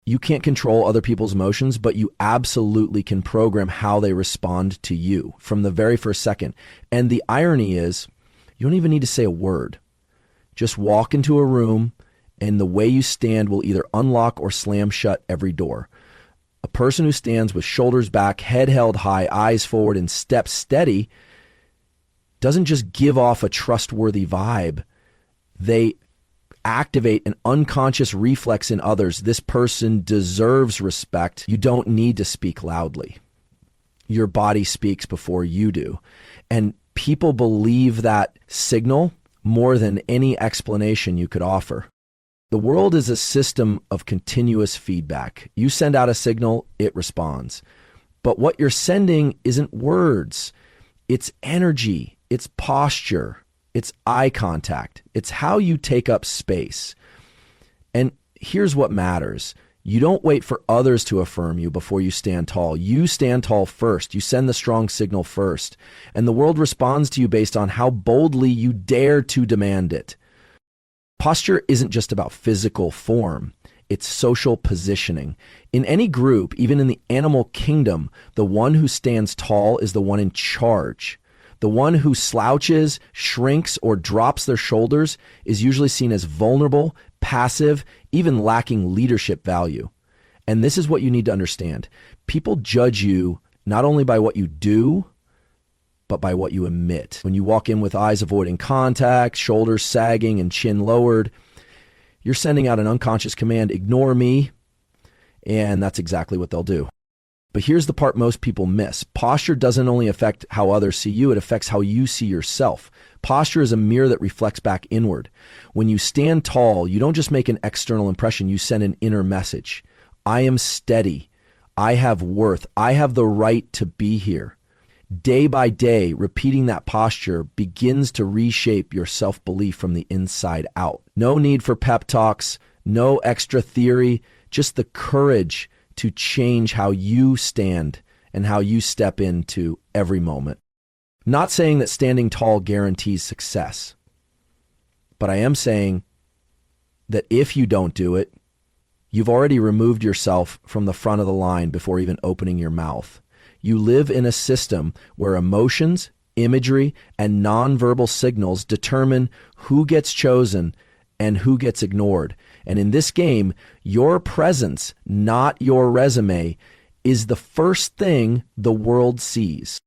You can't control other people's emotions, but you absolutely can program how they respond to you from the very first second. And the irony is, you don't even need to say a word. Just walk into a room, and the way you stand will either unlock or slam shut every door. A person who stands with shoulders back, head held high, eyes forward, and steps steady doesn't just give off a trustworthy vibe. They activate an unconscious reflex in others. This person deserves respect. You don't need to speak loudly. Your body speaks before you do. And people believe that signal more than any explanation you could offer. The world is a system of continuous feedback. You send out a signal, it responds. But what you're sending isn't words. It's energy. It's posture. It's eye contact. It's how you take up space. And here's what matters. You don't wait for others to affirm you before you stand tall. You stand tall first. You send the strong signal first. And the world responds to you based on how boldly you dare to demand it. Posture isn't just about physical form. It's social positioning. In any group, even in the animal kingdom, the one who stands tall is the one in charge. The one who slouches, shrinks, or drops their shoulders is usually seen as vulnerable, passive, even lacking leadership value. And this is what you need to understand. People judge you not only by what you do, but by what you emit. When you walk in with eyes avoiding contact, shoulders sagging, and chin lowered, you're sending out an unconscious command, ignore me, and that's exactly what they'll do. But here's the part most people miss. Posture doesn't only affect how others see you, it affects how you see yourself. Posture is a mirror that reflects back inward. When you stand tall, you don't just make an external impression, you send an inner message. I am steady. I have worth. I have the right to be here. Day by day, repeating that posture begins to reshape your self-belief from the inside out. No need for pep talks, no extra theory, just the courage to change how you stand and how you step into every moment. Not saying that standing tall guarantees success, but I am saying that if you don't do it, you've already removed yourself from the front of the line before even opening your mouth. You live in a system where emotions, imagery, and nonverbal signals determine who gets chosen and who gets ignored. And in this game, your presence, not your resume, is the first thing the world sees.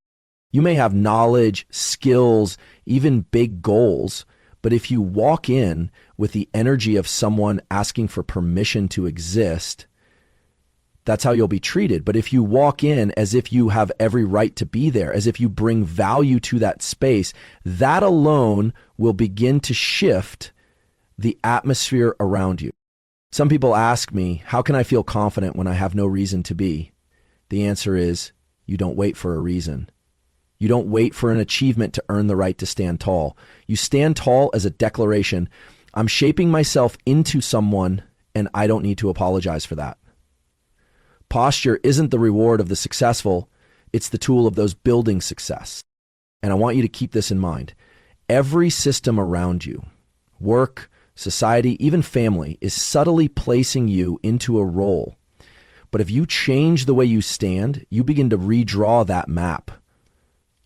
You may have knowledge, skills, even big goals, but if you walk in with the energy of someone asking for permission to exist, that's how you'll be treated. But if you walk in as if you have every right to be there, as if you bring value to that space, that alone will begin to shift the atmosphere around you. Some people ask me, how can I feel confident when I have no reason to be? The answer is, you don't wait for a reason. You don't wait for an achievement to earn the right to stand tall. You stand tall as a declaration. I'm shaping myself into someone, and I don't need to apologize for that. Posture isn't the reward of the successful, it's the tool of those building success. And I want you to keep this in mind. Every system around you, work, society, even family, is subtly placing you into a role. But if you change the way you stand, you begin to redraw that map.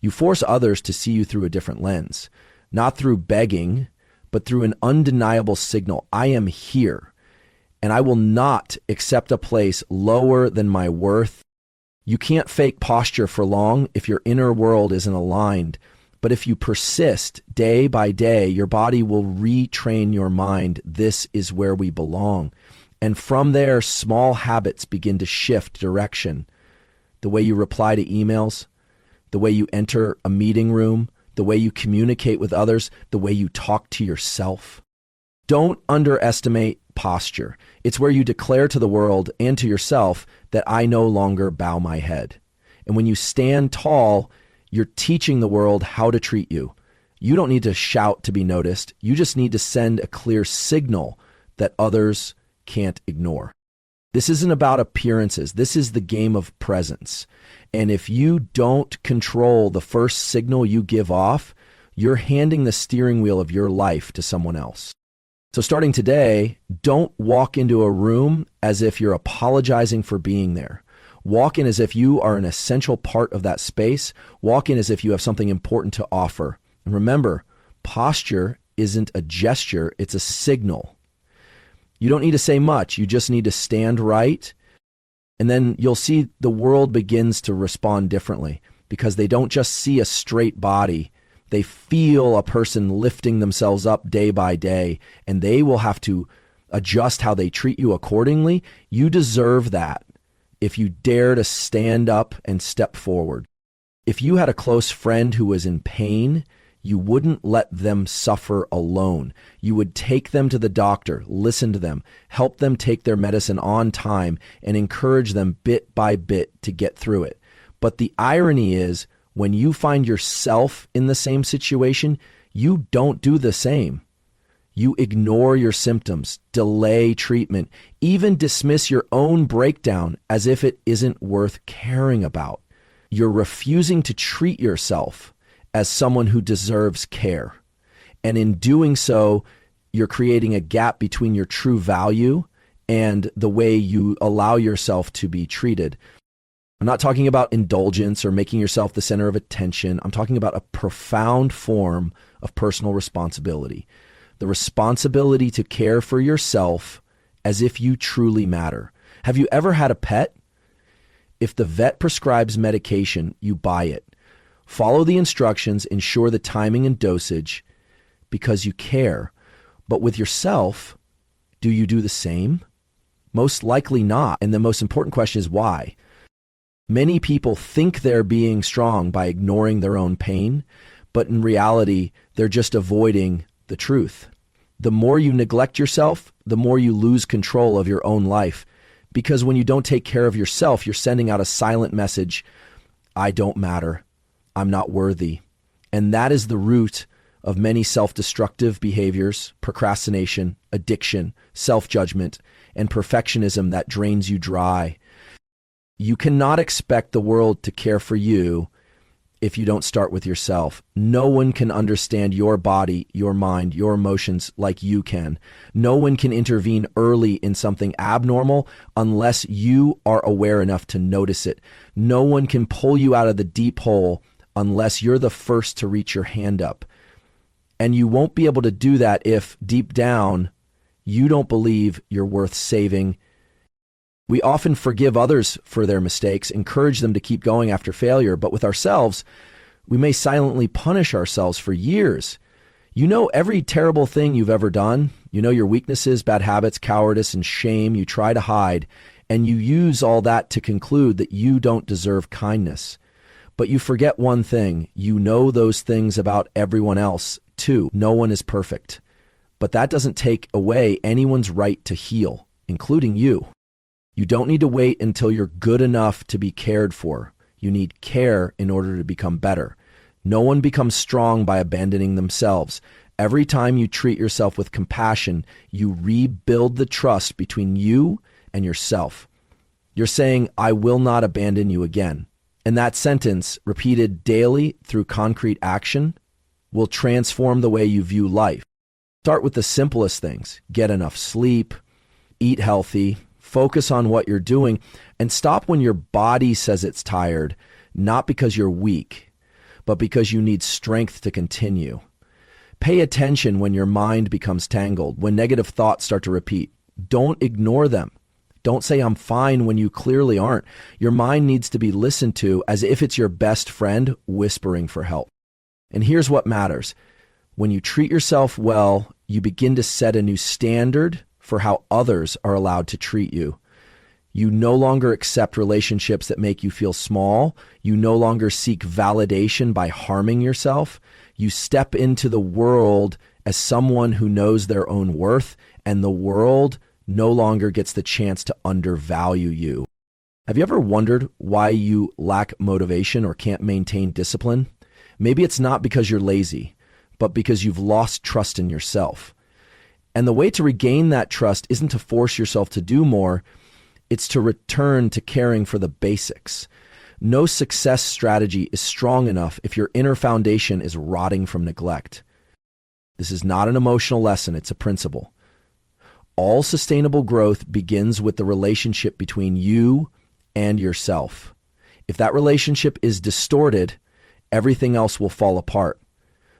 You force others to see you through a different lens, not through begging, but through an undeniable signal. I am here, and I will not accept a place lower than my worth. You can't fake posture for long if your inner world isn't aligned. But if you persist day by day, your body will retrain your mind. This is where we belong. And from there, small habits begin to shift direction. The way you reply to emails, the way you enter a meeting room, the way you communicate with others, the way you talk to yourself. Don't underestimate posture. It's where you declare to the world and to yourself that I no longer bow my head. And when you stand tall, you're teaching the world how to treat you. You don't need to shout to be noticed. You just need to send a clear signal that others can't ignore. This isn't about appearances. This is the game of presence. And if you don't control the first signal you give off, you're handing the steering wheel of your life to someone else. So starting today, don't walk into a room as if you're apologizing for being there. Walk in as if you are an essential part of that space. Walk in as if you have something important to offer. And remember, posture isn't a gesture, it's a signal. You don't need to say much, you just need to stand right, and then you'll see the world begins to respond differently because they don't just see a straight body, they feel a person lifting themselves up day by day, and they will have to adjust how they treat you accordingly. You deserve that if you dare to stand up and step forward. If you had a close friend who was in pain, you wouldn't let them suffer alone. You would take them to the doctor, listen to them, help them take their medicine on time, and encourage them bit by bit to get through it. But the irony is, when you find yourself in the same situation, you don't do the same. You ignore your symptoms, delay treatment, even dismiss your own breakdown as if it isn't worth caring about. You're refusing to treat yourself as someone who deserves care. And in doing so, you're creating a gap between your true value and the way you allow yourself to be treated. I'm not talking about indulgence or making yourself the center of attention. I'm talking about a profound form of personal responsibility. The responsibility to care for yourself as if you truly matter. Have you ever had a pet? If the vet prescribes medication, you buy it. Follow the instructions, ensure the timing and dosage because you care. But with yourself, do you do the same? Most likely not. And the most important question is why? Many people think they're being strong by ignoring their own pain, but in reality, they're just avoiding the truth. The more you neglect yourself, the more you lose control of your own life. Because when you don't take care of yourself, you're sending out a silent message, I don't matter. I'm not worthy. And that is the root of many self-destructive behaviors, procrastination, addiction, self-judgment, and perfectionism that drains you dry. You cannot expect the world to care for you if you don't start with yourself. No one can understand your body, your mind, your emotions like you can. No one can intervene early in something abnormal unless you are aware enough to notice it. No one can pull you out of the deep hole unless you're the first to reach your hand up. And you won't be able to do that if, deep down, you don't believe you're worth saving. We often forgive others for their mistakes, encourage them to keep going after failure, but with ourselves, we may silently punish ourselves for years. You know every terrible thing you've ever done. You know your weaknesses, bad habits, cowardice, and shame you try to hide, and you use all that to conclude that you don't deserve kindness. But you forget one thing. You know those things about everyone else, too. No one is perfect. But that doesn't take away anyone's right to heal, including you. You don't need to wait until you're good enough to be cared for. You need care in order to become better. No one becomes strong by abandoning themselves. Every time you treat yourself with compassion, you rebuild the trust between you and yourself. You're saying, I will not abandon you again. And that sentence, repeated daily through concrete action, will transform the way you view life. Start with the simplest things. Get enough sleep, eat healthy, focus on what you're doing, and stop when your body says it's tired, not because you're weak, but because you need strength to continue. Pay attention when your mind becomes tangled, when negative thoughts start to repeat. Don't ignore them. Don't say I'm fine when you clearly aren't. Your mind needs to be listened to as if it's your best friend whispering for help. And here's what matters. When you treat yourself well, you begin to set a new standard for how others are allowed to treat you. You no longer accept relationships that make you feel small. You no longer seek validation by harming yourself. You step into the world as someone who knows their own worth, and the world no longer gets the chance to undervalue you. Have you ever wondered why you lack motivation or can't maintain discipline? Maybe it's not because you're lazy, but because you've lost trust in yourself. And the way to regain that trust isn't to force yourself to do more, it's to return to caring for the basics. No success strategy is strong enough if your inner foundation is rotting from neglect. This is not an emotional lesson, it's a principle. All sustainable growth begins with the relationship between you and yourself. If that relationship is distorted, everything else will fall apart.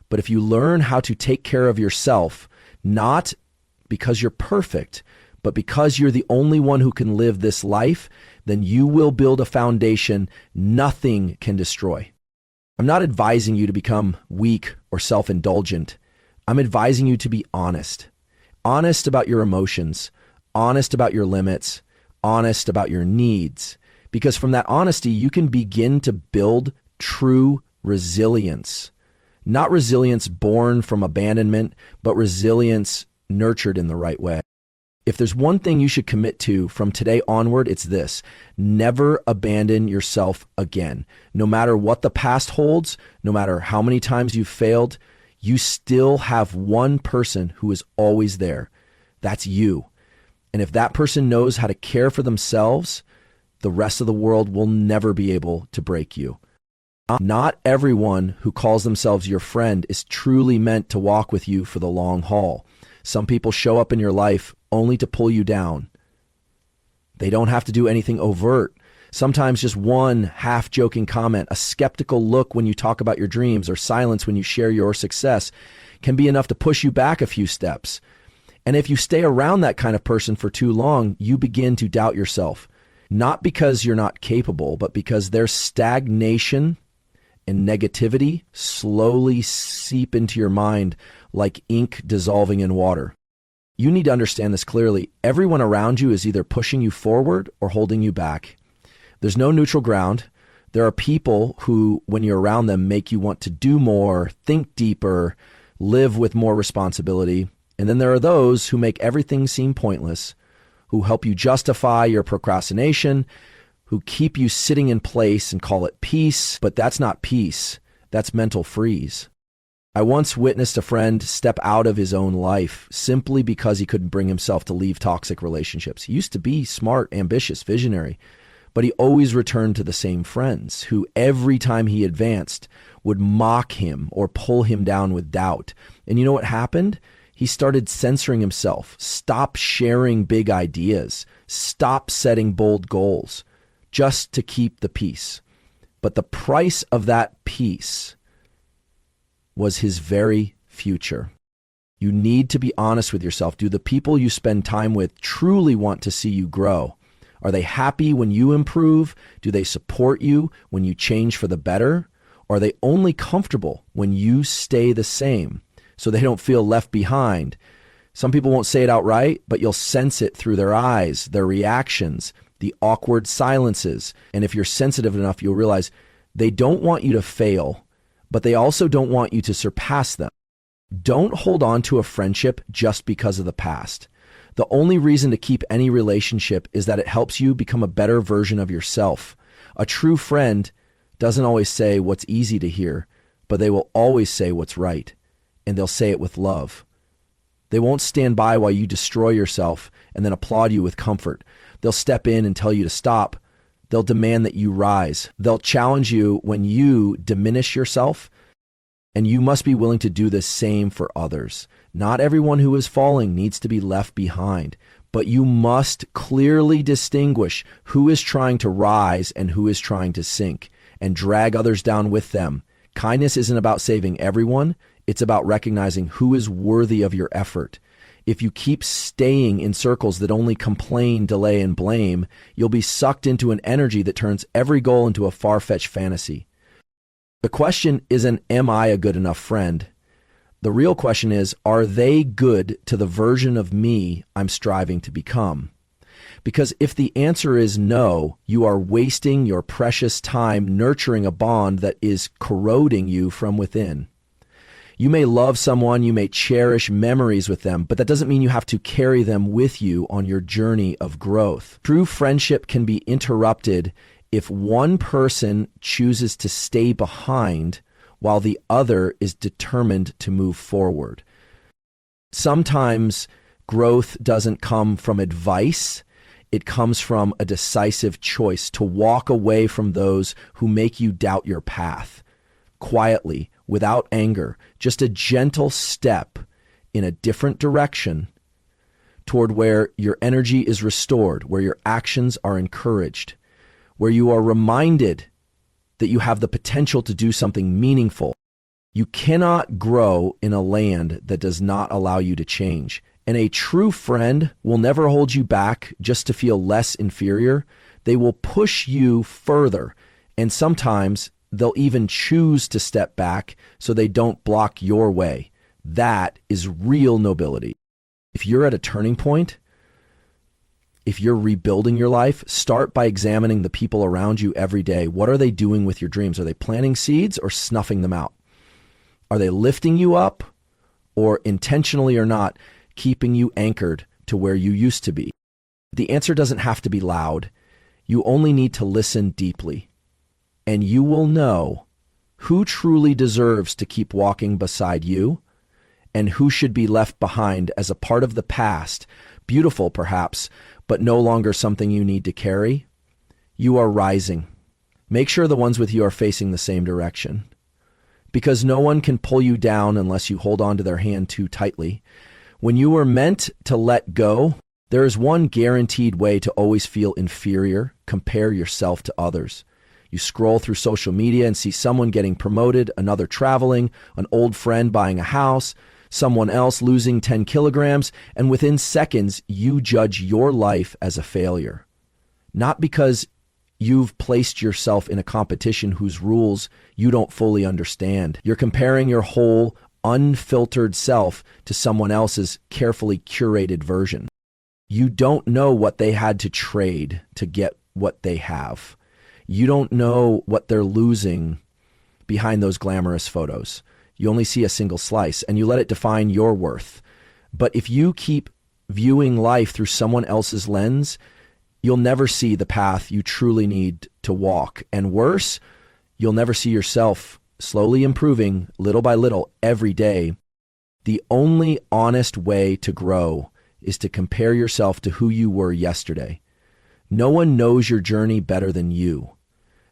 But if you learn how to take care of yourself, not because you're perfect, but because you're the only one who can live this life, then you will build a foundation nothing can destroy. I'm not advising you to become weak or self-indulgent. I'm advising you to be honest. Honest about your emotions, honest about your limits, honest about your needs. Because from that honesty, you can begin to build true resilience. Not resilience born from abandonment, but resilience nurtured in the right way. If there's one thing you should commit to from today onward, it's this: never abandon yourself again. No matter what the past holds, no matter how many times you've failed, you still have one person who is always there. That's you. And if that person knows how to care for themselves, the rest of the world will never be able to break you. Not everyone who calls themselves your friend is truly meant to walk with you for the long haul. Some people show up in your life only to pull you down. They don't have to do anything overt. Sometimes just one half-joking comment, a skeptical look when you talk about your dreams, or silence when you share your success can be enough to push you back a few steps. And if you stay around that kind of person for too long, you begin to doubt yourself. Not because you're not capable, but because their stagnation and negativity slowly seep into your mind like ink dissolving in water. You need to understand this clearly. Everyone around you is either pushing you forward or holding you back. There's no neutral ground. There are people who, when you're around them, make you want to do more, think deeper, live with more responsibility. And then there are those who make everything seem pointless, who help you justify your procrastination, who keep you sitting in place and call it peace. But that's not peace. That's mental freeze. I once witnessed a friend step out of his own life simply because he couldn't bring himself to leave toxic relationships. He used to be smart, ambitious, visionary, but he always returned to the same friends who every time he advanced would mock him or pull him down with doubt. And you know what happened? He started censoring himself, stop sharing big ideas, stop setting bold goals, just to keep the peace. But the price of that peace was his very future. You need to be honest with yourself. Do the people you spend time with truly want to see you grow? Are they happy when you improve? Do they support you when you change for the better? Or are they only comfortable when you stay the same so they don't feel left behind? Some people won't say it outright, but you'll sense it through their eyes, their reactions, the awkward silences. And if you're sensitive enough, you'll realize they don't want you to fail, but they also don't want you to surpass them. Don't hold on to a friendship just because of the past. The only reason to keep any relationship is that it helps you become a better version of yourself. A true friend doesn't always say what's easy to hear, but they will always say what's right, and they'll say it with love. They won't stand by while you destroy yourself and then applaud you with comfort. They'll step in and tell you to stop. They'll demand that you rise. They'll challenge you when you diminish yourself, and you must be willing to do the same for others. Not everyone who is falling needs to be left behind, but you must clearly distinguish who is trying to rise and who is trying to sink, and drag others down with them. Kindness isn't about saving everyone. It's about recognizing who is worthy of your effort. If you keep staying in circles that only complain, delay, and blame, you'll be sucked into an energy that turns every goal into a far-fetched fantasy. The question isn't, am I a good enough friend? The real question is, are they good to the version of me I'm striving to become? Because if the answer is no, you are wasting your precious time nurturing a bond that is corroding you from within. You may love someone, you may cherish memories with them, but that doesn't mean you have to carry them with you on your journey of growth. True friendship can be interrupted if one person chooses to stay behind while the other is determined to move forward. Sometimes growth doesn't come from advice. It comes from a decisive choice to walk away from those who make you doubt your path. Quietly, without anger, just a gentle step in a different direction toward where your energy is restored, where your actions are encouraged, where you are reminded that you have the potential to do something meaningful. You cannot grow in a land that does not allow you to change. And a true friend will never hold you back just to feel less inferior. They will push you further. And sometimes they'll even choose to step back so they don't block your way. That is real nobility. If you're at a turning point, if you're rebuilding your life, start by examining the people around you every day. What are they doing with your dreams? Are they planting seeds or snuffing them out? Are they lifting you up or intentionally or not, keeping you anchored to where you used to be? The answer doesn't have to be loud. You only need to listen deeply. And you will know who truly deserves to keep walking beside you and who should be left behind as a part of the past, beautiful perhaps, but no longer something you need to carry. You are rising. Make sure the ones with you are facing the same direction, because no one can pull you down unless you hold on to their hand too tightly. When you were meant to let go, there is one guaranteed way to always feel inferior: compare yourself to others. You scroll through social media and see someone getting promoted, another traveling, an old friend buying a house, someone else losing 10 kilograms, and within seconds, you judge your life as a failure. Not because you've placed yourself in a competition whose rules you don't fully understand. You're comparing your whole unfiltered self to someone else's carefully curated version. You don't know what they had to trade to get what they have. You don't know what they're losing behind those glamorous photos. You only see a single slice, and you let it define your worth. But if you keep viewing life through someone else's lens, you'll never see the path you truly need to walk. And worse, you'll never see yourself slowly improving little by little every day. The only honest way to grow is to compare yourself to who you were yesterday. No one knows your journey better than you.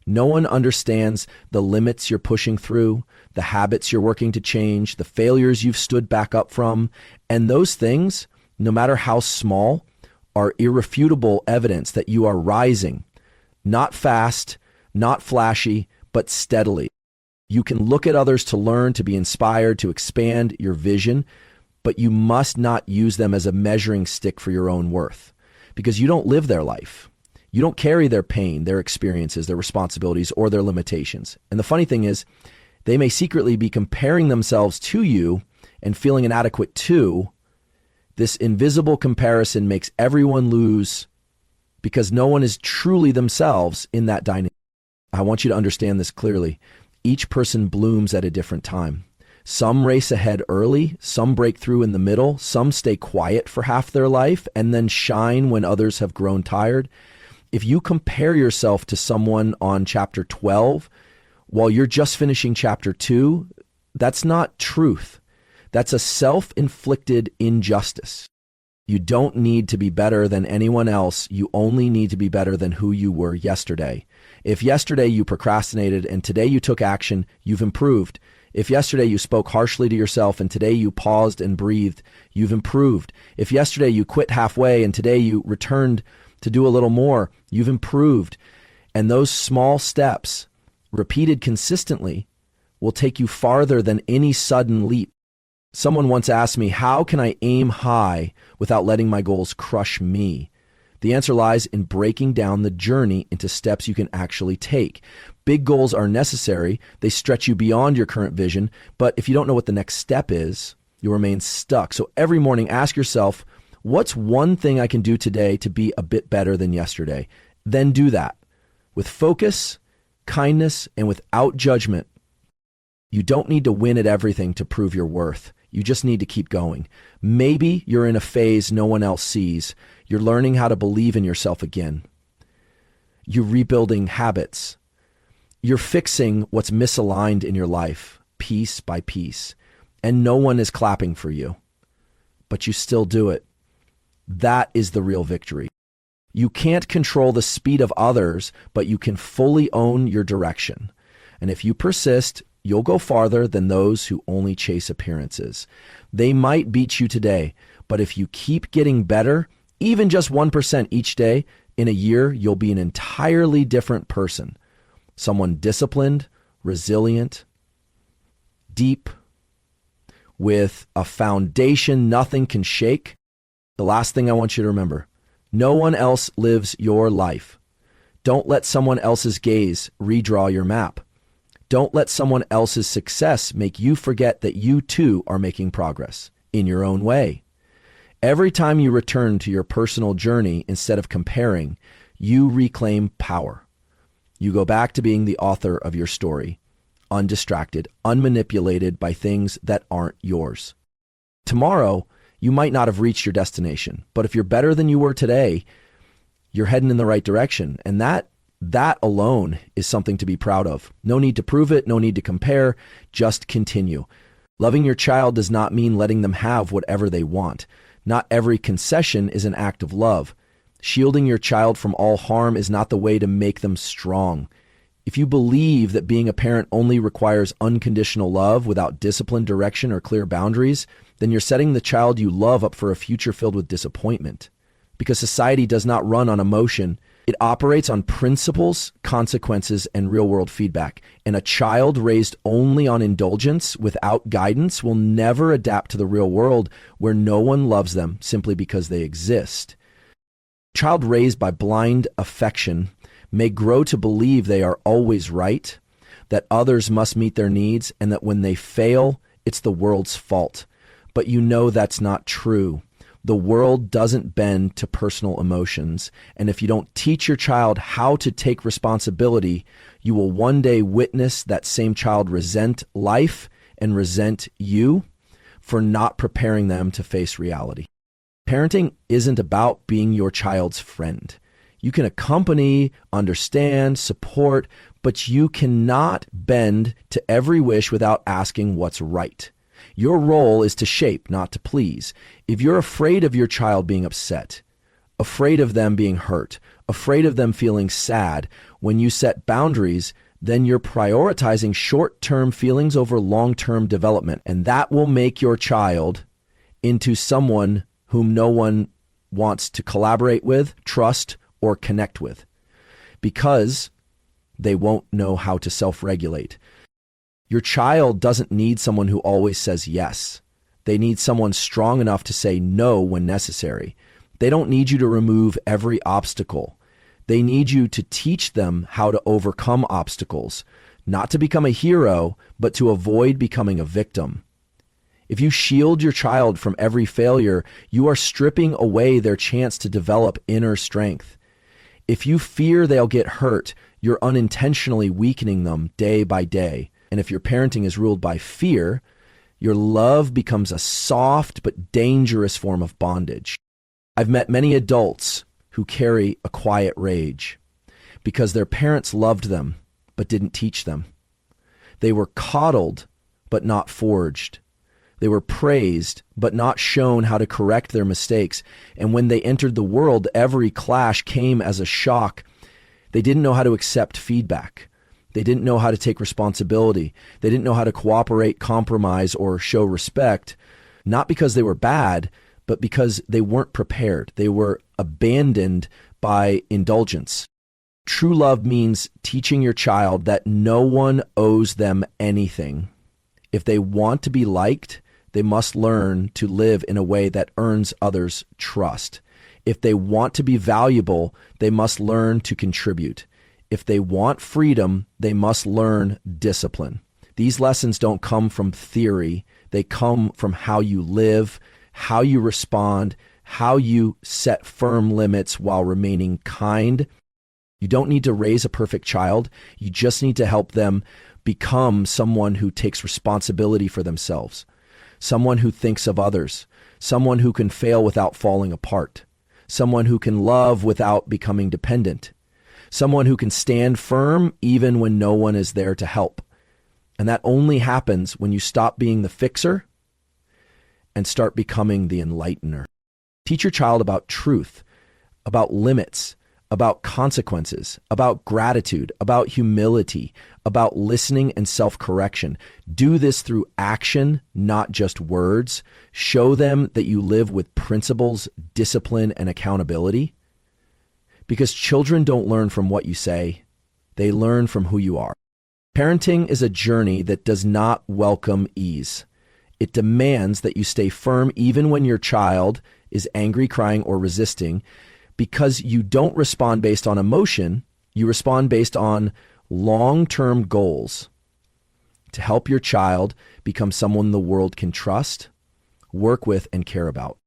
No one understands the limits you're pushing through, the habits you're working to change, the failures you've stood back up from. And those things, no matter how small, are irrefutable evidence that you are rising, not fast, not flashy, but steadily. You can look at others to learn, to be inspired, to expand your vision, but you must not use them as a measuring stick for your own worth, because you don't live their life. You don't carry their pain, their experiences, their responsibilities, or their limitations. And the funny thing is, they may secretly be comparing themselves to you and feeling inadequate too. This invisible comparison makes everyone lose because no one is truly themselves in that dynamic. I want you to understand this clearly. Each person blooms at a different time. Some race ahead early, some break through in the middle, some stay quiet for half their life and then shine when others have grown tired. If you compare yourself to someone on chapter 12 while you're just finishing chapter 2, that's not truth. That's a self-inflicted injustice. You don't need to be better than anyone else. You only need to be better than who you were yesterday. If yesterday you procrastinated and today you took action, you've improved. If yesterday you spoke harshly to yourself and today you paused and breathed, you've improved. If yesterday you quit halfway and today you returned to do a little more, you've improved. And those small steps, repeated consistently, will take you farther than any sudden leap. Someone once asked me, how can I aim high without letting my goals crush me? The answer lies in breaking down the journey into steps you can actually take. Big goals are necessary. They stretch you beyond your current vision. But if you don't know what the next step is, you'll remain stuck. So every morning, ask yourself, what's one thing I can do today to be a bit better than yesterday? Then do that with focus, kindness, and without judgment. You don't need to win at everything to prove your worth. You just need to keep going. Maybe you're in a phase no one else sees. You're learning how to believe in yourself again. You're rebuilding habits. You're fixing what's misaligned in your life, piece by piece. And no one is clapping for you, but you still do it. That is the real victory. You can't control the speed of others, but you can fully own your direction. And if you persist, you'll go farther than those who only chase appearances. They might beat you today, But if you keep getting better, even just 1% each day, in a year, you'll be an entirely different person. Someone disciplined, resilient, deep, with a foundation nothing can shake. The last thing I want you to remember, no one else lives your life. Don't let someone else's gaze redraw your map. Don't let someone else's success make you forget that you too are making progress in your own way. Every time you return to your personal journey instead of comparing, you reclaim power. You go back to being the author of your story, undistracted, unmanipulated by things that aren't yours. Tomorrow, you might not have reached your destination, but if you're better than you were today, you're heading in the right direction. And that alone is something to be proud of. No need to prove it, no need to compare, just continue. Loving your child does not mean letting them have whatever they want. Not every concession is an act of love. Shielding your child from all harm is not the way to make them strong. If you believe that being a parent only requires unconditional love without discipline, direction, or clear boundaries, then you're setting the child you love up for a future filled with disappointment. Because society does not run on emotion, it operates on principles, consequences, and real-world feedback. And a child raised only on indulgence without guidance will never adapt to the real world where no one loves them simply because they exist. A child raised by blind affection may grow to believe they are always right, that others must meet their needs, and that when they fail, it's the world's fault. But you know that's not true. The world doesn't bend to personal emotions, and if you don't teach your child how to take responsibility, you will one day witness that same child resent life and resent you for not preparing them to face reality. Parenting isn't about being your child's friend. You can accompany, understand, support, but you cannot bend to every wish without asking what's right. Your role is to shape, not to please. If you're afraid of your child being upset, afraid of them being hurt, afraid of them feeling sad, when you set boundaries, then you're prioritizing short-term feelings over long-term development. And that will make your child into someone whom no one wants to collaborate with, trust, or connect with, because they won't know how to self-regulate. Your child doesn't need someone who always says yes. They need someone strong enough to say no when necessary. They don't need you to remove every obstacle. They need you to teach them how to overcome obstacles, not to become a hero, but to avoid becoming a victim. If you shield your child from every failure, you are stripping away their chance to develop inner strength. If you fear they'll get hurt, you're unintentionally weakening them day by day. And if your parenting is ruled by fear, your love becomes a soft but dangerous form of bondage. I've met many adults who carry a quiet rage because their parents loved them but didn't teach them. They were coddled but not forged. They were praised but not shown how to correct their mistakes. And when they entered the world, every clash came as a shock. They didn't know how to accept feedback. They didn't know how to take responsibility. They didn't know how to cooperate, compromise, or show respect, not because they were bad, but because they weren't prepared. They were abandoned by indulgence. True love means teaching your child that no one owes them anything. If they want to be liked, they must learn to live in a way that earns others' trust. If they want to be valuable, they must learn to contribute. If they want freedom, they must learn discipline. These lessons don't come from theory. They come from how you live, how you respond, how you set firm limits while remaining kind. You don't need to raise a perfect child. You just need to help them become someone who takes responsibility for themselves, someone who thinks of others, someone who can fail without falling apart, someone who can love without becoming dependent, someone who can stand firm even when no one is there to help. And that only happens when you stop being the fixer and start becoming the enlightener. Teach your child about truth, about limits, about consequences, about gratitude, about humility, about listening and self-correction. Do this through action, not just words. Show them that you live with principles, discipline, and accountability. Because children don't learn from what you say. They learn from who you are. Parenting is a journey that does not welcome ease. It demands that you stay firm even when your child is angry, crying, or resisting, because you don't respond based on emotion. You respond based on long-term goals to help your child become someone the world can trust, work with, and care about.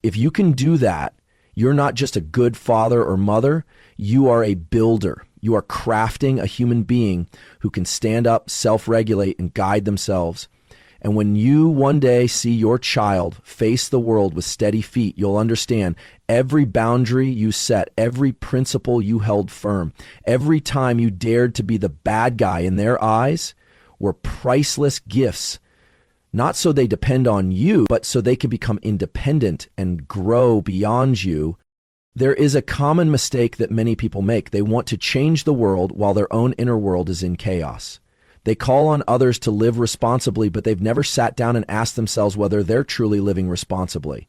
If you can do that, you're not just a good father or mother, you are a builder. You are crafting a human being who can stand up, self-regulate, and guide themselves. And when you one day see your child face the world with steady feet, you'll understand every boundary you set, every principle you held firm, every time you dared to be the bad guy in their eyes were priceless gifts, not so they depend on you, but so they can become independent and grow beyond you. There is a common mistake that many people make. They want to change the world while their own inner world is in chaos. They call on others to live responsibly, but they've never sat down and asked themselves whether they're truly living responsibly.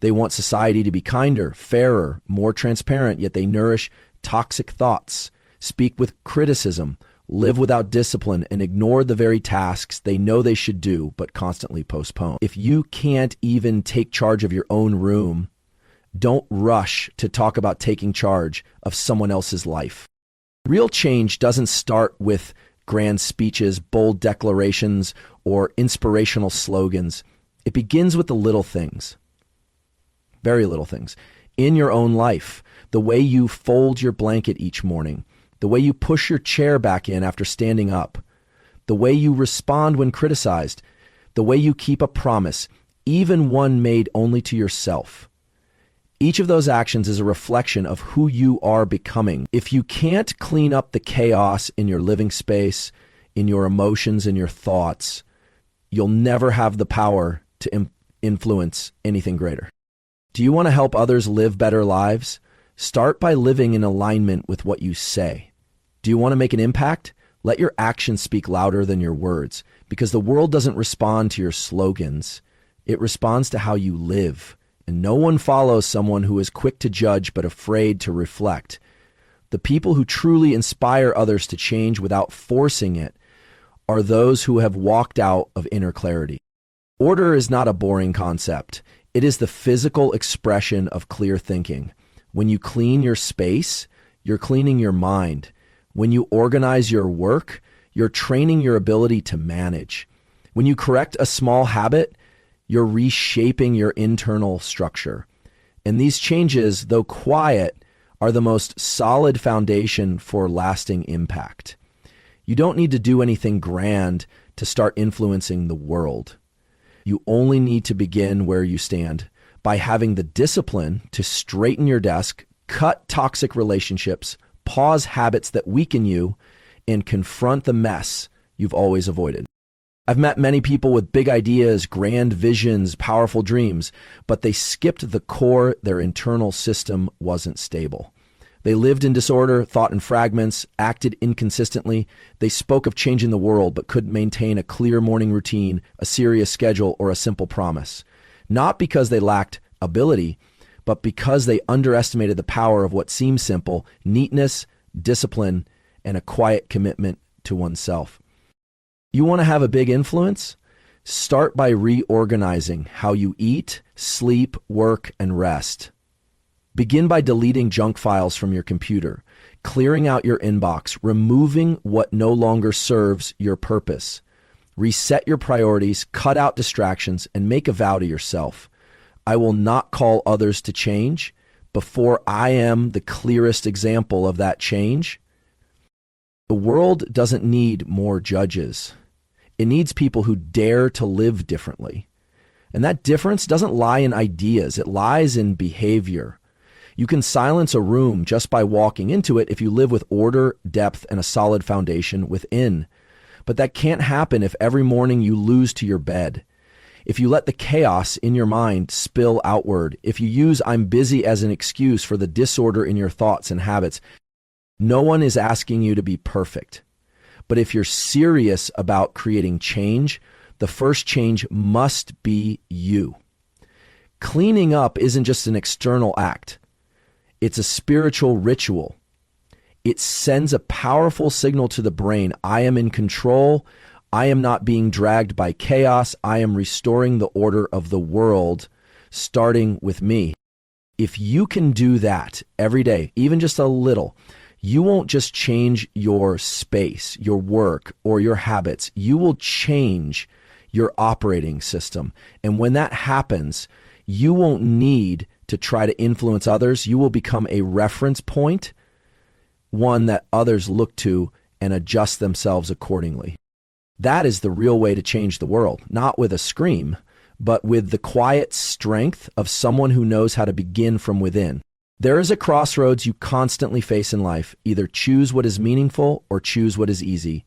They want society to be kinder, fairer, more transparent, yet they nourish toxic thoughts, speak with criticism, live without discipline, and ignore the very tasks they know they should do, but constantly postpone. If you can't even take charge of your own room, don't rush to talk about taking charge of someone else's life. Real change doesn't start with grand speeches, bold declarations, or inspirational slogans. It begins with the little things, very little things, in your own life. The way you fold your blanket each morning, the way you push your chair back in after standing up, the way you respond when criticized, the way you keep a promise, even one made only to yourself. Each of those actions is a reflection of who you are becoming. If you can't clean up the chaos in your living space, in your emotions, in your thoughts, you'll never have the power to influence anything greater. Do you want to help others live better lives? Start by living in alignment with what you say. Do you want to make an impact? Let your actions speak louder than your words, because the world doesn't respond to your slogans. It responds to how you live. And no one follows someone who is quick to judge but afraid to reflect. The people who truly inspire others to change without forcing it are those who have walked out of inner clarity. Order is not a boring concept. It is the physical expression of clear thinking. When you clean your space, you're cleaning your mind. When you organize your work, you're training your ability to manage. When you correct a small habit, you're reshaping your internal structure. And these changes, though quiet, are the most solid foundation for lasting impact. You don't need to do anything grand to start influencing the world. You only need to begin where you stand, by having the discipline to straighten your desk, cut toxic relationships, pause habits that weaken you, and confront the mess you've always avoided. I've met many people with big ideas, grand visions, powerful dreams, but they skipped the core. Their internal system wasn't stable. They lived in disorder, thought in fragments, acted inconsistently. They spoke of changing the world, but couldn't maintain a clear morning routine, a serious schedule, or a simple promise. Not because they lacked ability, but because they underestimated the power of what seemed simple: neatness, discipline, and a quiet commitment to oneself. You want to have a big influence? Start by reorganizing how you eat, sleep, work, and rest. Begin by deleting junk files from your computer, clearing out your inbox, removing what no longer serves your purpose. Reset your priorities, cut out distractions, and make a vow to yourself. I will not call others to change before I am the clearest example of that change. The world doesn't need more judges. It needs people who dare to live differently. And that difference doesn't lie in ideas. It lies in behavior. You can silence a room just by walking into it if you live with order, depth, and a solid foundation within. But that can't happen if every morning you lose to your bed. If you let the chaos in your mind spill outward, if you use "I'm busy" as an excuse for the disorder in your thoughts and habits. No one is asking you to be perfect, But if you're serious about creating change, the first change must be you. Cleaning up isn't just an external act. It's a spiritual ritual. It sends a powerful signal to the brain. I am in control. I am not being dragged by chaos. I am restoring the order of the world, starting with me. If you can do that every day, even just a little, you won't just change your space, your work, or your habits. You will change your operating system. And when that happens, you won't need to try to influence others. You will become a reference point, one that others look to and adjust themselves accordingly. That is the real way to change the world, not with a scream, but with the quiet strength of someone who knows how to begin from within. There is a crossroads you constantly face in life. Either choose what is meaningful or choose what is easy.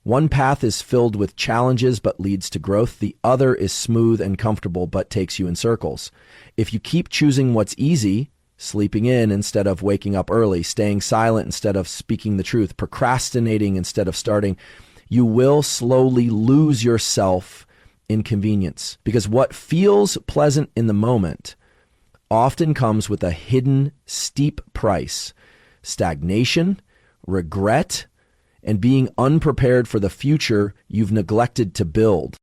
One path is filled with challenges but leads to growth. The other is smooth and comfortable but takes you in circles. If you keep choosing what's easy, sleeping in instead of waking up early, staying silent instead of speaking the truth, procrastinating instead of starting, you will slowly lose yourself in convenience. Because what feels pleasant in the moment often comes with a hidden, steep price: stagnation, regret, and being unprepared for the future you've neglected to build.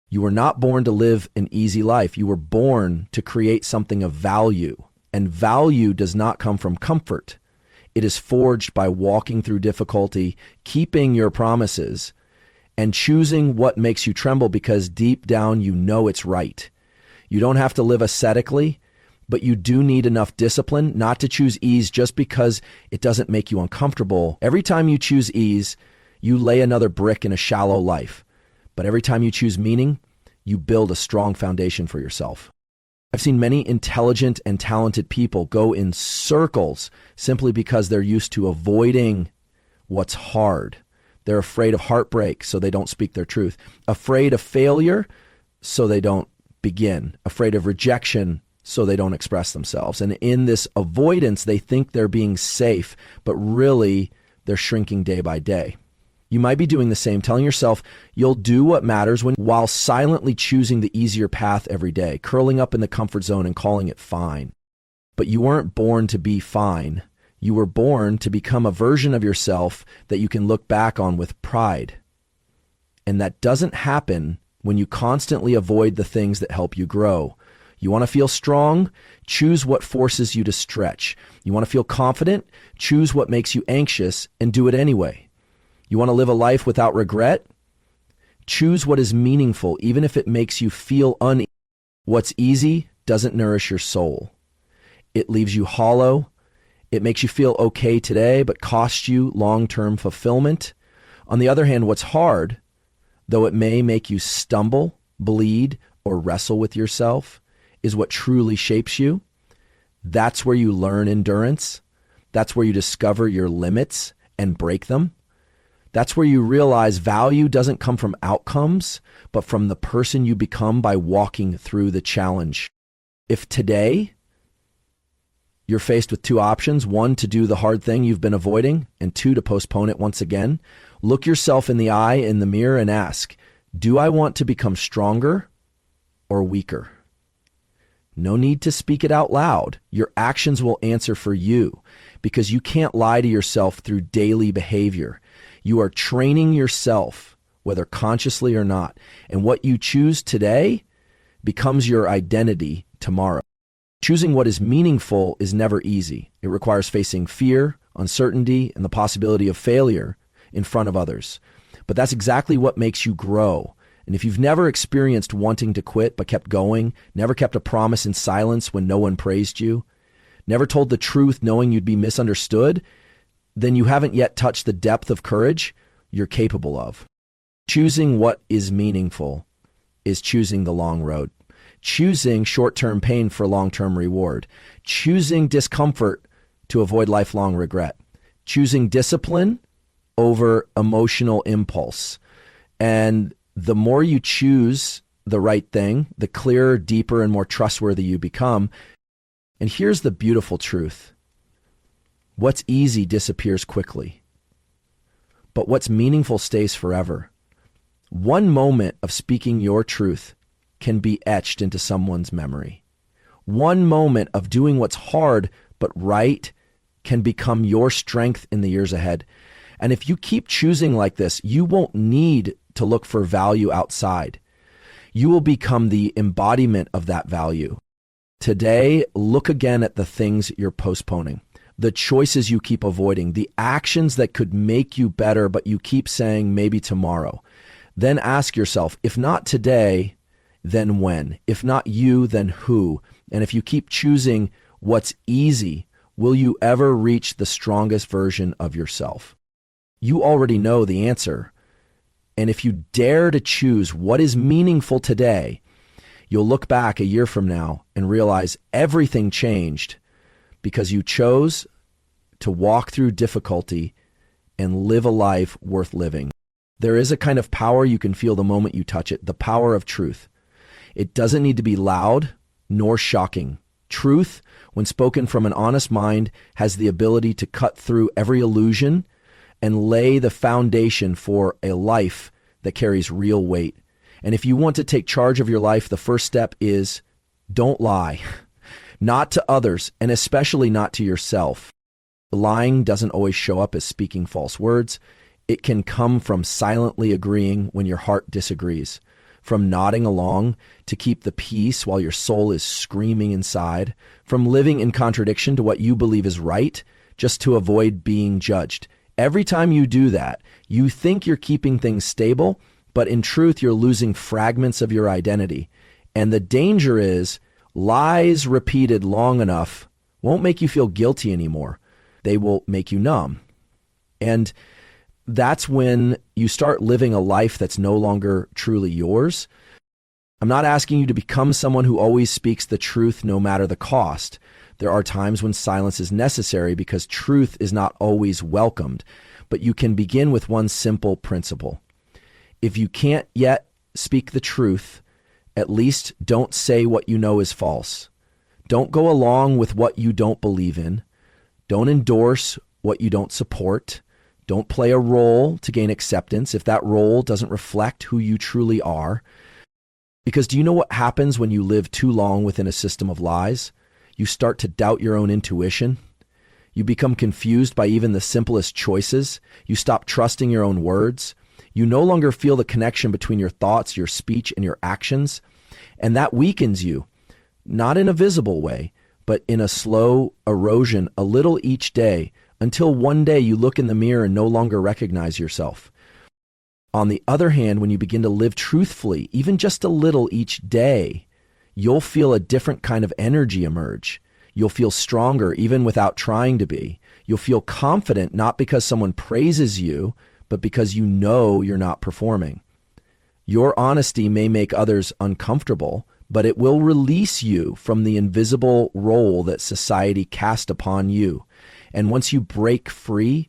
You were not born to live an easy life. You were born to create something of value. And value does not come from comfort. It is forged by walking through difficulty, keeping your promises, and choosing what makes you tremble because deep down you know it's right. You don't have to live ascetically, but you do need enough discipline not to choose ease just because it doesn't make you uncomfortable. Every time you choose ease, you lay another brick in a shallow life. But every time you choose meaning, you build a strong foundation for yourself. I've seen many intelligent and talented people go in circles simply because they're used to avoiding what's hard. They're afraid of heartbreak, so they don't speak their truth. Afraid of failure, so they don't begin. Afraid of rejection, so they don't express themselves. And in this avoidance, they think they're being safe, but really they're shrinking day by day. You might be doing the same, telling yourself you'll do what matters while silently choosing the easier path every day, curling up in the comfort zone and calling it fine. But you weren't born to be fine. You were born to become a version of yourself that you can look back on with pride. And that doesn't happen when you constantly avoid the things that help you grow. You want to feel strong? Choose what forces you to stretch. You want to feel confident? Choose what makes you anxious and do it anyway. You want to live a life without regret? Choose what is meaningful, even if it makes you feel uneasy. What's easy doesn't nourish your soul. It leaves you hollow. It makes you feel okay today, but costs you long-term fulfillment. On the other hand, what's hard, though it may make you stumble, bleed, or wrestle with yourself, is what truly shapes you. That's where you learn endurance. That's where you discover your limits and break them. That's where you realize value doesn't come from outcomes, but from the person you become by walking through the challenge. If today you're faced with two options, one, to do the hard thing you've been avoiding, and two, to postpone it once again, look yourself in the eye in the mirror and ask, do I want to become stronger or weaker? No need to speak it out loud. Your actions will answer for you because you can't lie to yourself through daily behavior. You are training yourself, whether consciously or not. And what you choose today becomes your identity tomorrow. Choosing what is meaningful is never easy. It requires facing fear, uncertainty, and the possibility of failure in front of others. But that's exactly what makes you grow. And if you've never experienced wanting to quit but kept going, never kept a promise in silence when no one praised you, never told the truth knowing you'd be misunderstood, then you haven't yet touched the depth of courage you're capable of. Choosing what is meaningful is choosing the long road. Choosing short-term pain for long-term reward. Choosing discomfort to avoid lifelong regret. Choosing discipline over emotional impulse. And the more you choose the right thing, the clearer, deeper, and more trustworthy you become. And here's the beautiful truth. What's easy disappears quickly. but what's meaningful stays forever. One moment of speaking your truth can be etched into someone's memory. One moment of doing what's hard but right can become your strength in the years ahead. And if you keep choosing like this, you won't need to look for value outside. You will become the embodiment of that value. Today, look again at the things you're postponing, the choices you keep avoiding, the actions that could make you better, but you keep saying maybe tomorrow. Then ask yourself, if not today, then when? If not you, then who? And if you keep choosing what's easy, will you ever reach the strongest version of yourself? You already know the answer. And if you dare to choose what is meaningful today, you'll look back a year from now and realize everything changed because you chose to walk through difficulty and live a life worth living. There is a kind of power you can feel the moment you touch it, the power of truth. It doesn't need to be loud nor shocking. Truth, when spoken from an honest mind, has the ability to cut through every illusion and lay the foundation for a life that carries real weight. And if you want to take charge of your life, the first step is don't lie, not to others, and especially not to yourself. Lying doesn't always show up as speaking false words. It can come from silently agreeing when your heart disagrees, from nodding along to keep the peace while your soul is screaming inside, from living in contradiction to what you believe is right just to avoid being judged. Every time you do that, you think you're keeping things stable, but in truth, you're losing fragments of your identity. And the danger is lies repeated long enough won't make you feel guilty anymore. They will make you numb. And that's when you start living a life that's no longer truly yours. I'm not asking you to become someone who always speaks the truth no matter the cost. There are times when silence is necessary because truth is not always welcomed. But you can begin with one simple principle. If you can't yet speak the truth, at least don't say what you know is false. Don't go along with what you don't believe in. Don't endorse what you don't support. Don't play a role to gain acceptance if that role doesn't reflect who you truly are. Because do you know what happens when you live too long within a system of lies? You start to doubt your own intuition. You become confused by even the simplest choices. You stop trusting your own words. You no longer feel the connection between your thoughts, your speech, and your actions. And that weakens you, not in a visible way, but in a slow erosion, a little each day, until one day you look in the mirror and no longer recognize yourself. On the other hand, when you begin to live truthfully, even just a little each day, you'll feel a different kind of energy emerge. You'll feel stronger even without trying to be. You'll feel confident not because someone praises you, but because you know you're not performing. Your honesty may make others uncomfortable, but it will release you from the invisible role that society cast upon you. And once you break free,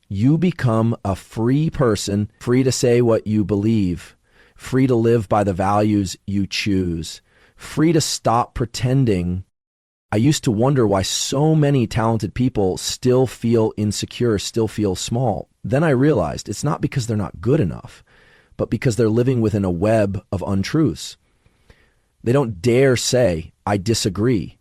you become a free person, free to say what you believe, free to live by the values you choose, free to stop pretending. I used to wonder why so many talented people still feel insecure, still feel small. Then I realized it's not because they're not good enough, but because they're living within a web of untruths. They don't dare say, I disagree.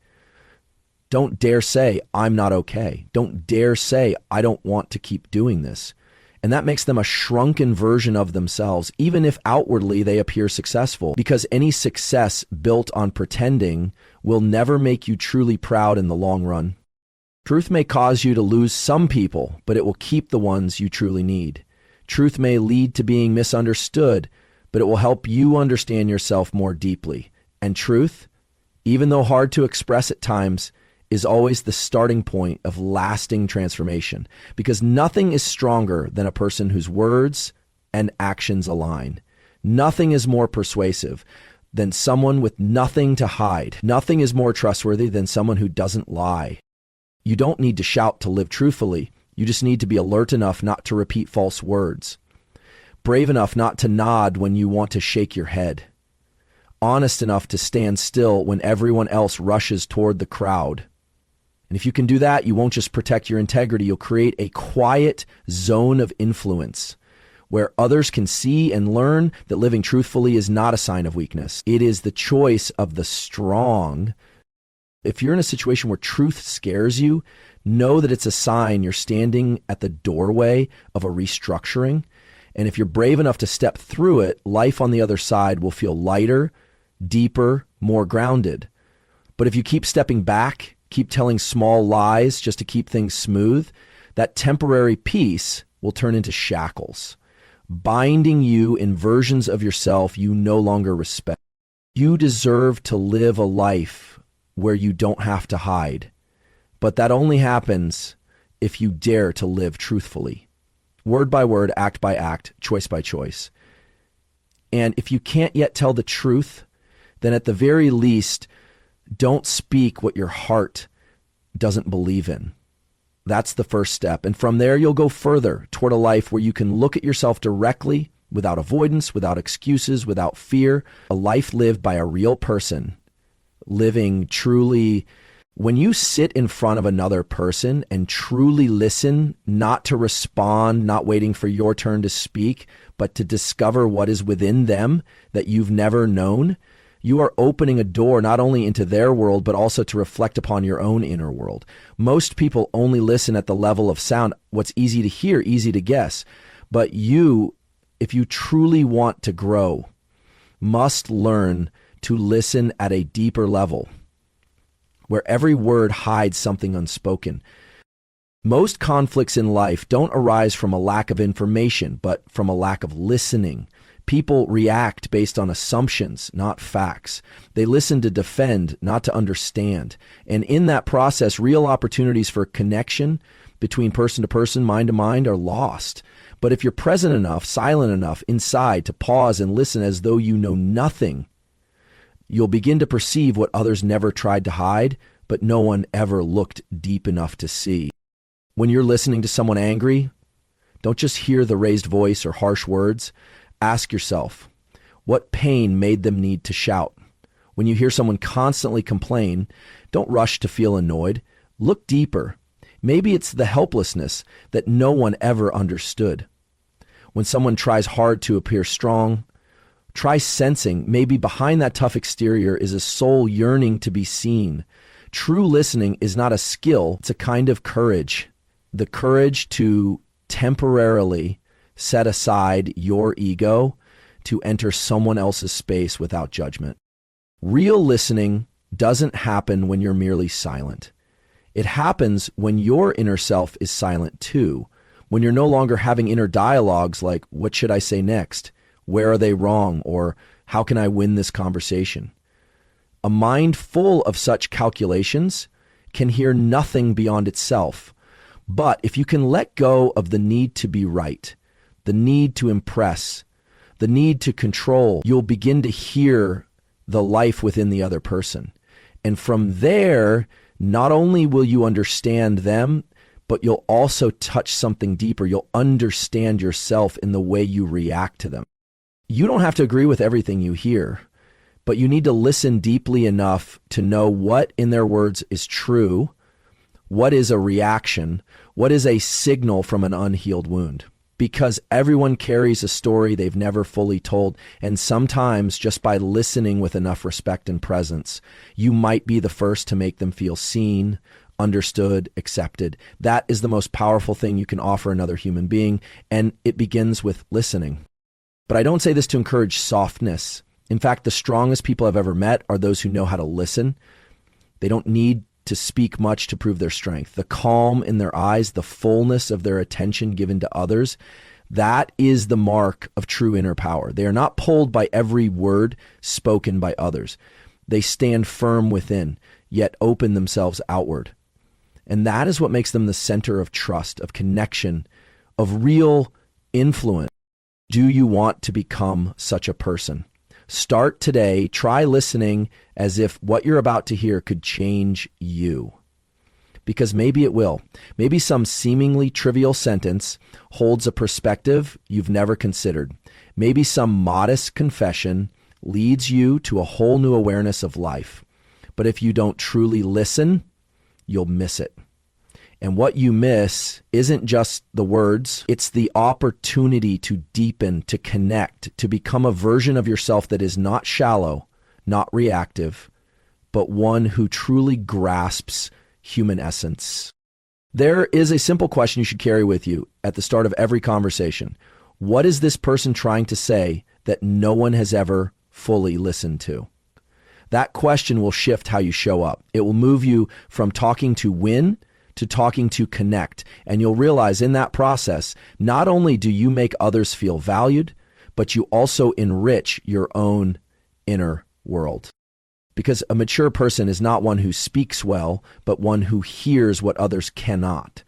Don't dare say, I'm not okay. Don't dare say, I don't want to keep doing this. And that makes them a shrunken version of themselves, even if outwardly they appear successful, because any success built on pretending will never make you truly proud in the long run. Truth may cause you to lose some people, but it will keep the ones you truly need. Truth may lead to being misunderstood, but it will help you understand yourself more deeply. And truth, even though hard to express at times, is always the starting point of lasting transformation, because nothing is stronger than a person whose words and actions align. Nothing is more persuasive than someone with nothing to hide. Nothing is more trustworthy than someone who doesn't lie. You don't need to shout to live truthfully. You just need to be alert enough not to repeat false words, brave enough not to nod when you want to shake your head, honest enough to stand still when everyone else rushes toward the crowd, And if you can do that, you won't just protect your integrity, you'll create a quiet zone of influence where others can see and learn that living truthfully is not a sign of weakness. It is the choice of the strong. If you're in a situation where truth scares you, know that it's a sign you're standing at the doorway of a restructuring. And if you're brave enough to step through it, life on the other side will feel lighter, deeper, more grounded. But if you keep stepping back, keep telling small lies just to keep things smooth, that temporary peace will turn into shackles, binding you in versions of yourself you no longer respect. You deserve to live a life where you don't have to hide, but that only happens if you dare to live truthfully, word by word, act by act, choice by choice. And if you can't yet tell the truth, then at the very least, don't speak what your heart doesn't believe in. That's the first step. And from there, you'll go further toward a life where you can look at yourself directly, without avoidance, without excuses, without fear, a life lived by a real person, living truly. When you sit in front of another person and truly listen, not to respond, not waiting for your turn to speak, but to discover what is within them that you've never known, you are opening a door not only into their world, but also to reflect upon your own inner world. Most people only listen at the level of sound, what's easy to hear, easy to guess. But you, if you truly want to grow, must learn to listen at a deeper level, where every word hides something unspoken. Most conflicts in life don't arise from a lack of information, but from a lack of listening. People react based on assumptions, not facts. They listen to defend, not to understand. And in that process, real opportunities for connection between person to person, mind to mind, are lost. But if you're present enough, silent enough inside to pause and listen as though you know nothing, you'll begin to perceive what others never tried to hide, but no one ever looked deep enough to see. When you're listening to someone angry, don't just hear the raised voice or harsh words. Ask yourself, what pain made them need to shout? When you hear someone constantly complain, don't rush to feel annoyed. Look deeper. Maybe it's the helplessness that no one ever understood. When someone tries hard to appear strong, try sensing maybe behind that tough exterior is a soul yearning to be seen. True listening is not a skill, it's a kind of courage. The courage to temporarily set aside your ego to enter someone else's space without judgment. Real listening doesn't happen when you're merely silent. It happens when your inner self is silent too, when you're no longer having inner dialogues like, what should I say next? Where are they wrong? Or how can I win this conversation? A mind full of such calculations can hear nothing beyond itself. But if you can let go of the need to be right, the need to impress, the need to control, you'll begin to hear the life within the other person. And from there, not only will you understand them, but you'll also touch something deeper. You'll understand yourself in the way you react to them. You don't have to agree with everything you hear, but you need to listen deeply enough to know what in their words is true, what is a reaction, what is a signal from an unhealed wound. Because everyone carries a story they've never fully told, and sometimes just by listening with enough respect and presence, you might be the first to make them feel seen, understood, accepted. That is the most powerful thing you can offer another human being, and it begins with listening. But I don't say this to encourage softness. In fact, the strongest people I've ever met are those who know how to listen. They don't need to speak much to prove their strength. The calm in their eyes, the fullness of their attention given to others, that is the mark of true inner power. They are not pulled by every word spoken by others. They stand firm within, yet open themselves outward. And that is what makes them the center of trust, of connection, of real influence. Do you want to become such a person? Start today. Try listening as if what you're about to hear could change you. Because maybe it will. Maybe some seemingly trivial sentence holds a perspective you've never considered. Maybe some modest confession leads you to a whole new awareness of life. But if you don't truly listen, you'll miss it. And what you miss isn't just the words, it's the opportunity to deepen, to connect, to become a version of yourself that is not shallow, not reactive, but one who truly grasps human essence. There is a simple question you should carry with you at the start of every conversation. What is this person trying to say that no one has ever fully listened to? That question will shift how you show up. It will move you from talking to win to talking to connect. And you'll realize in that process, not only do you make others feel valued, but you also enrich your own inner world. Because a mature person is not one who speaks well, but one who hears what others cannot.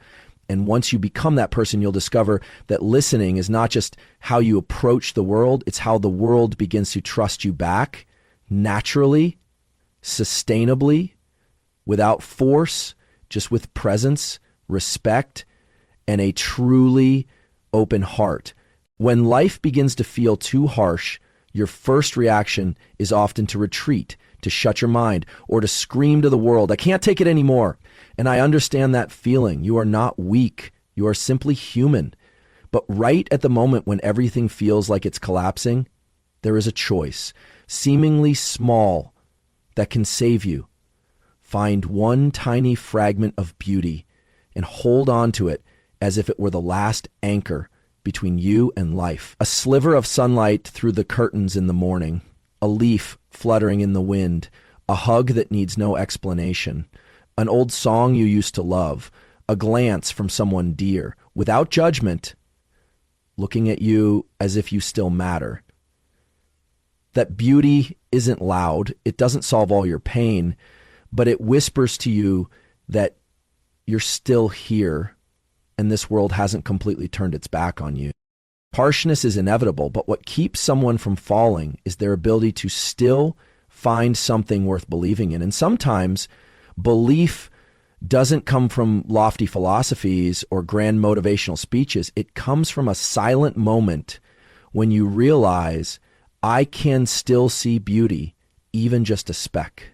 And once you become that person, you'll discover that listening is not just how you approach the world, it's how the world begins to trust you back naturally, sustainably, without force, just with presence, respect, and a truly open heart. When life begins to feel too harsh, your first reaction is often to retreat, to shut your mind, or to scream to the world, I can't take it anymore. And I understand that feeling. You are not weak. You are simply human. But right at the moment when everything feels like it's collapsing, there is a choice, seemingly small, that can save you. Find one tiny fragment of beauty and hold on to it as if it were the last anchor between you and life. A sliver of sunlight through the curtains in the morning, a leaf fluttering in the wind, a hug that needs no explanation, an old song you used to love, a glance from someone dear, without judgment, looking at you as if you still matter. That beauty isn't loud. It doesn't solve all your pain, but it whispers to you that you're still here and this world hasn't completely turned its back on you. Harshness is inevitable, but what keeps someone from falling is their ability to still find something worth believing in. And sometimes belief doesn't come from lofty philosophies or grand motivational speeches. It comes from a silent moment when you realize, I can still see beauty, even just a speck.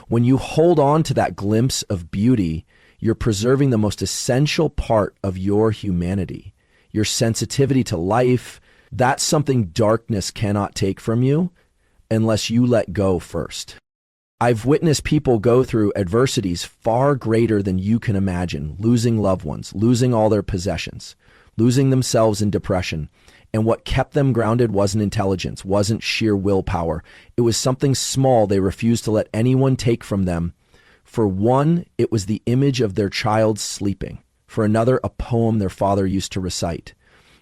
When you hold on to that glimpse of beauty, you're preserving the most essential part of your humanity, your sensitivity to life. That's something darkness cannot take from you unless you let go first. I've witnessed people go through adversities far greater than you can imagine, losing loved ones, losing all their possessions, losing themselves in depression. And what kept them grounded wasn't intelligence, wasn't sheer willpower. It was something small they refused to let anyone take from them. For one, it was the image of their child sleeping. For another, a poem their father used to recite.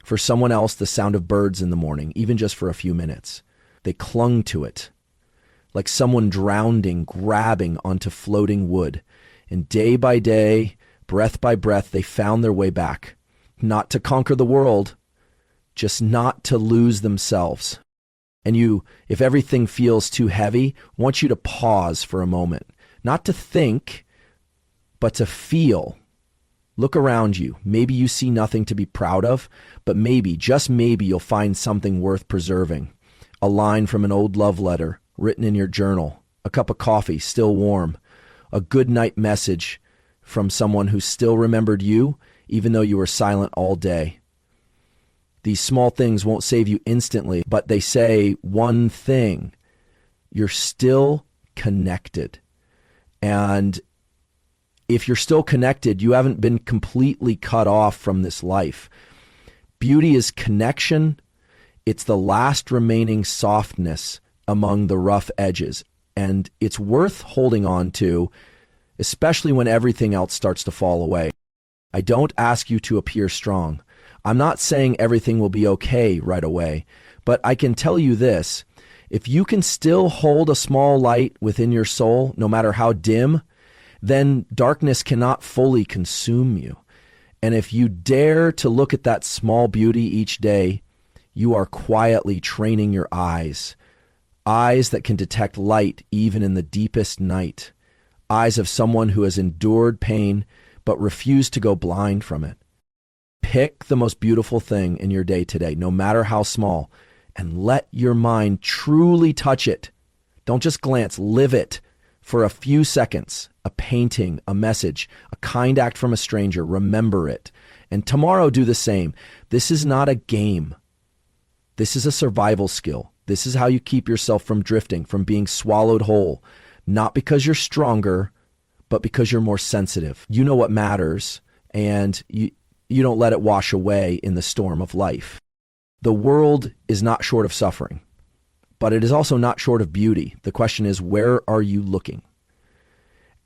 For someone else, the sound of birds in the morning, even just for a few minutes. They clung to it, like someone drowning, grabbing onto floating wood. And day by day, breath by breath, they found their way back. Not to conquer the world, just not to lose themselves. And you, if everything feels too heavy, I want you to pause for a moment. Not to think, but to feel. Look around you. Maybe you see nothing to be proud of, but maybe, just maybe, you'll find something worth preserving. A line from an old love letter written in your journal, a cup of coffee still warm, a good night message from someone who still remembered you, even though you were silent all day. These small things won't save you instantly, but they say one thing: you're still connected. And if you're still connected, you haven't been completely cut off from this life. Beauty is connection. It's the last remaining softness among the rough edges. And it's worth holding on to, especially when everything else starts to fall away. I don't ask you to appear strong. I'm not saying everything will be okay right away, but I can tell you this: if you can still hold a small light within your soul, no matter how dim, then darkness cannot fully consume you. And if you dare to look at that small beauty each day, you are quietly training your eyes that can detect light even in the deepest night, eyes of someone who has endured pain but refused to go blind from it. Pick the most beautiful thing in your day today, no matter how small, and let your mind truly touch it. Don't just glance, live it. For a few seconds, a painting, a message, a kind act from a stranger, remember it. And tomorrow do the same. This is not a game. This is a survival skill. This is how you keep yourself from drifting, from being swallowed whole. Not because you're stronger, but because you're more sensitive. You know what matters, and you don't let it wash away in the storm of life. The world is not short of suffering, but it is also not short of beauty. The question is, where are you looking?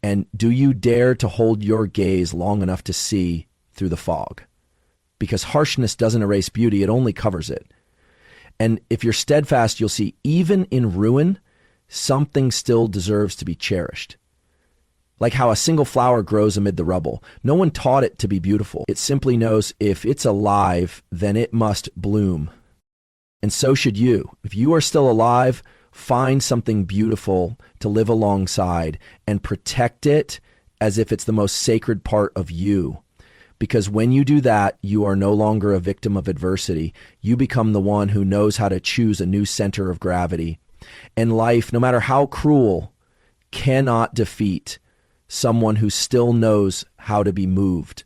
And do you dare to hold your gaze long enough to see through the fog? Because harshness doesn't erase beauty, it only covers it. And if you're steadfast, you'll see even in ruin, something still deserves to be cherished. Like how a single flower grows amid the rubble. No one taught it to be beautiful. It simply knows if it's alive, then it must bloom. And so should you. If you are still alive, find something beautiful to live alongside and protect it as if it's the most sacred part of you. Because when you do that, you are no longer a victim of adversity. You become the one who knows how to choose a new center of gravity. And life, no matter how cruel, cannot defeat someone who still knows how to be moved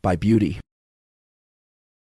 by beauty.